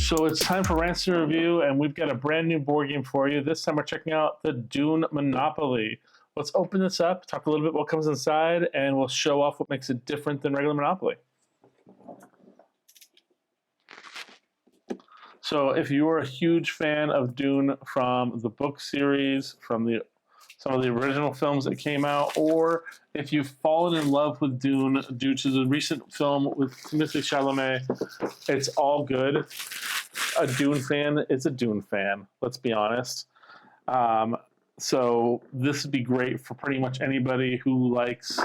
So it's time for Rants to Review, and we've got a brand new board game for you. This time we're checking out the Dune Monopoly. Let's open this up, talk a little bit what comes inside, and we'll show off what makes it different than regular Monopoly. So if you're a huge fan of Dune from the book series, from some of the original films that came out, or if you've fallen in love with Dune due to the recent film with Timothée Chalamet, it's all good. A Dune fan is a Dune fan, let's be honest. So this would be great for pretty much anybody who likes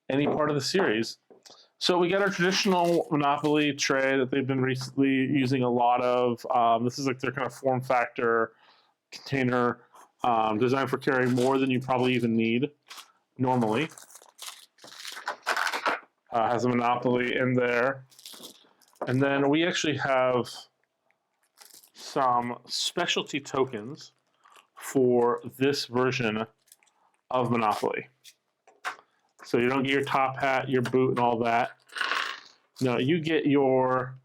any part of the series. So we got our traditional Monopoly tray that they've been recently using a lot of. This is like their kind of form factor container designed for carrying more than you probably even need normally. Has a Monopoly in there. And then we actually have some specialty tokens for this version of Monopoly. So you don't get your top hat, your boot, and all that. No, you get your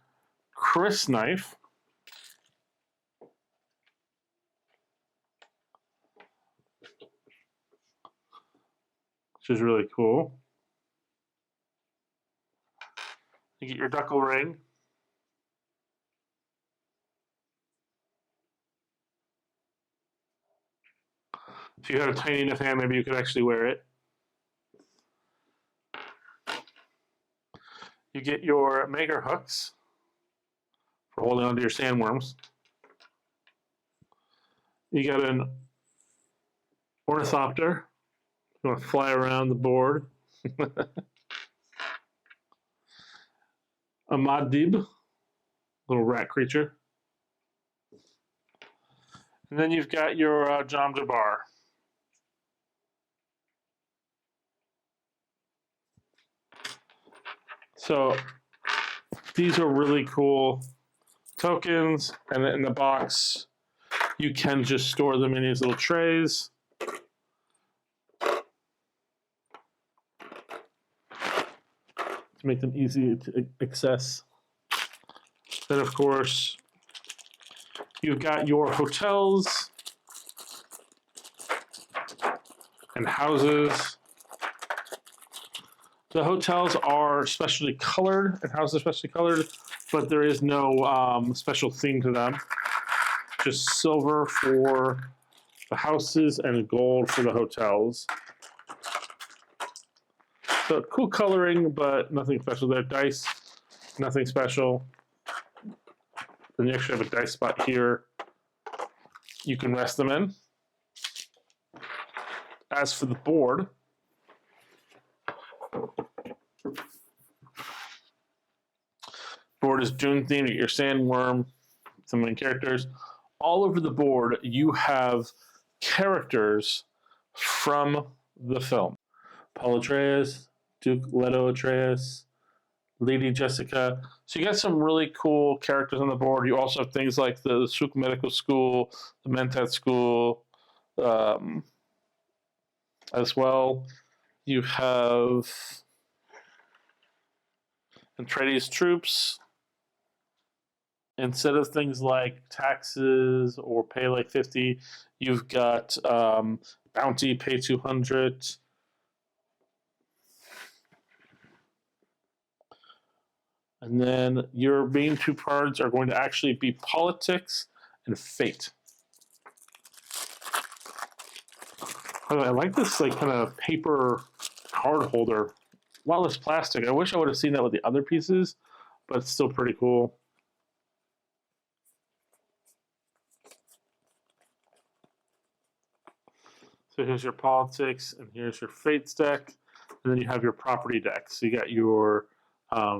Crysknife. Which is really cool. You get your Ducal Ring. If you had a tiny enough hand, maybe you could actually wear it. You get your maker hooks for holding onto your sandworms. You got an Ornithopter. You want to fly around the board. A Muad'Dib, little rat creature. And then you've got your Gom Jabbar. So these are really cool tokens, and in the box you can just store them in these little trays. To make them easy to access. Then of course you've got your hotels and houses. The hotels are specially colored and houses are specially colored, but there is no special theme to them. Just silver for the houses and gold for the hotels. So cool coloring, but nothing special there. Dice, nothing special. Then you actually have a dice spot here. You can rest them in. As for the board, board is Dune themed. You get your sandworm, some main characters. All over the board, you have characters from the film. Paul Atreides, Duke Leto Atreides, Lady Jessica. So you got some really cool characters on the board. You also have things like the Suk Medical School, the Mentat School, as well. You have Atreides troops. Instead of things like taxes or pay like 50, you've got bounty, pay 200. And then your main two cards are going to actually be politics and fate. By the way, I like this like kind of paper card holder. A lot less plastic. I wish I would have seen that with the other pieces, but it's still pretty cool. So here's your politics, and here's your fates deck, and then you have your property decks. So you got your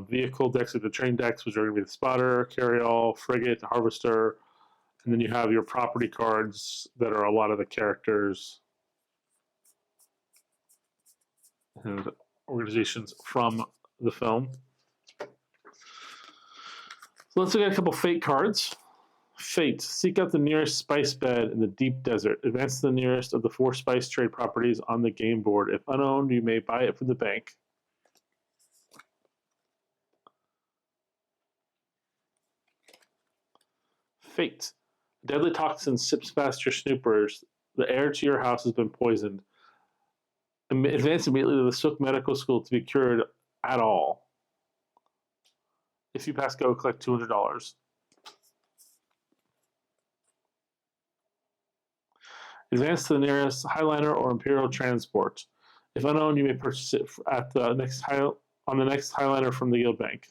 vehicle decks, like the train decks, which are going to be the spotter, carry-all, frigate, the harvester, and then you have your property cards that are a lot of the characters and organizations from the film. So let's look at a couple fate cards. Fate. Seek out the nearest spice bed in the deep desert. Advance to the nearest of the 4 spice trade properties on the game board. If unowned, you may buy it from the bank. Fate. Deadly toxin sips past your snoopers. The air to your house has been poisoned. Advance immediately to the Sook Medical School to be cured at all. If you pass go, collect $200. Advance to the nearest Highliner or Imperial Transport. If unknown, you may purchase it at the next on the next Highliner from the Guild Bank.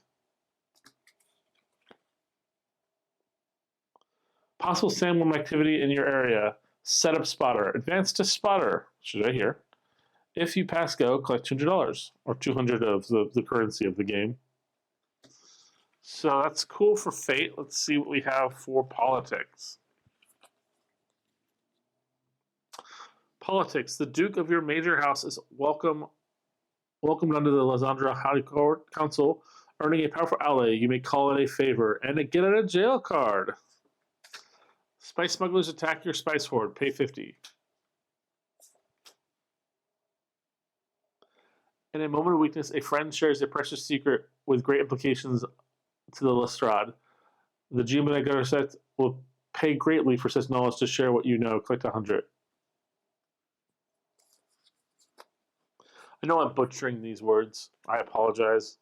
Possible sandworm activity in your area. Set up spotter. Advance to spotter, which is right here. If you pass go, collect $200, or 200 of the currency of the game. So that's cool for Fate. Let's see what we have for politics. Politics. The Duke of your major house is welcomed under the Lysandra High Court Council, earning a powerful ally. You may call it a favor and a get out of jail card. Spice smugglers attack your spice hoard. Pay 50. In a moment of weakness, a friend shares a precious secret with great implications to the Lestrade. The Jumanagar will pay greatly for such knowledge to share what you know. Collect 100. I know I'm butchering these words. I apologize.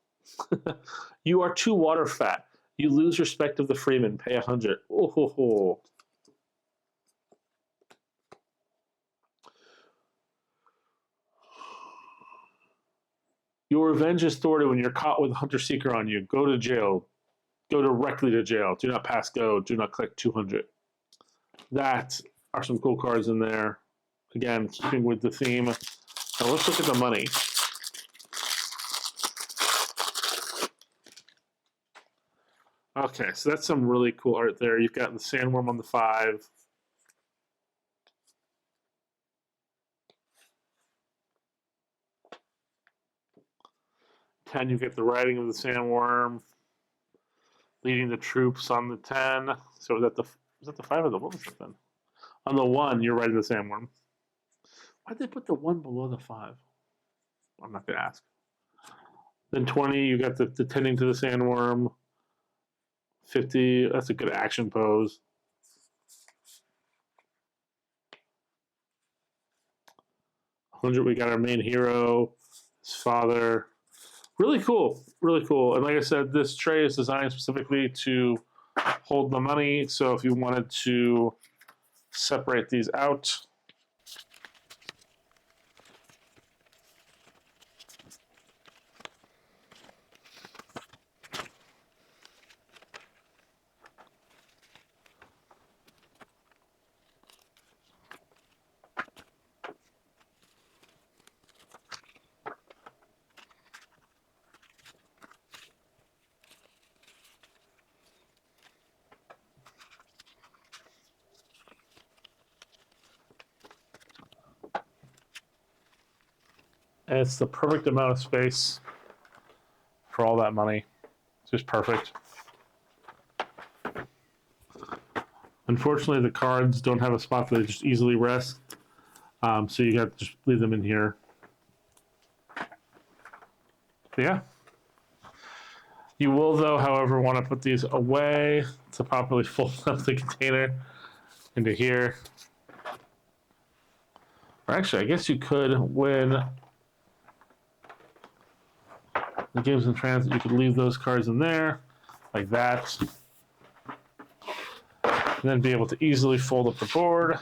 You are too water fat. You lose respect of the freeman. Pay 100. Oh ho ho. Your revenge is thwarted when you're caught with a hunter seeker on you. Go to jail. Go directly to jail. Do not pass go. Do not collect 200. That are some cool cards in there. Again, keeping with the theme. Now let's look at the money. Okay, so that's some really cool art there. You've got the sandworm on the 5. You get the riding of the sandworm, leading the troops on the 10. So was that the 5 or the what was it then? On the 1, you're riding the sandworm. Why'd they put the 1 below the 5? I'm not gonna ask. Then 20, you got the tending to the sandworm. 50, that's a good action pose. 100, we got our main hero, his father. Really cool, really cool. And like I said, this tray is designed specifically to hold the money. So if you wanted to separate these out, and it's the perfect amount of space for all that money. It's just perfect. Unfortunately, the cards don't have a spot that they just easily rest. So you got to just leave them in here. But yeah. You will, though, however, want to put these away to properly fold up the container into here. Or actually, I guess you could, when the game's in transit, you could leave those cards in there, like that. And then be able to easily fold up the board.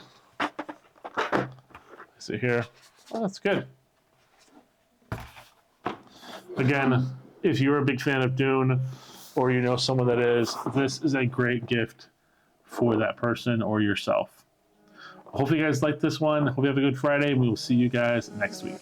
See here. Oh, that's good. Again, if you're a big fan of Dune, or you know someone that is, this is a great gift for that person or yourself. Hopefully you guys like this one. Hope you have a good Friday. We will see you guys next week.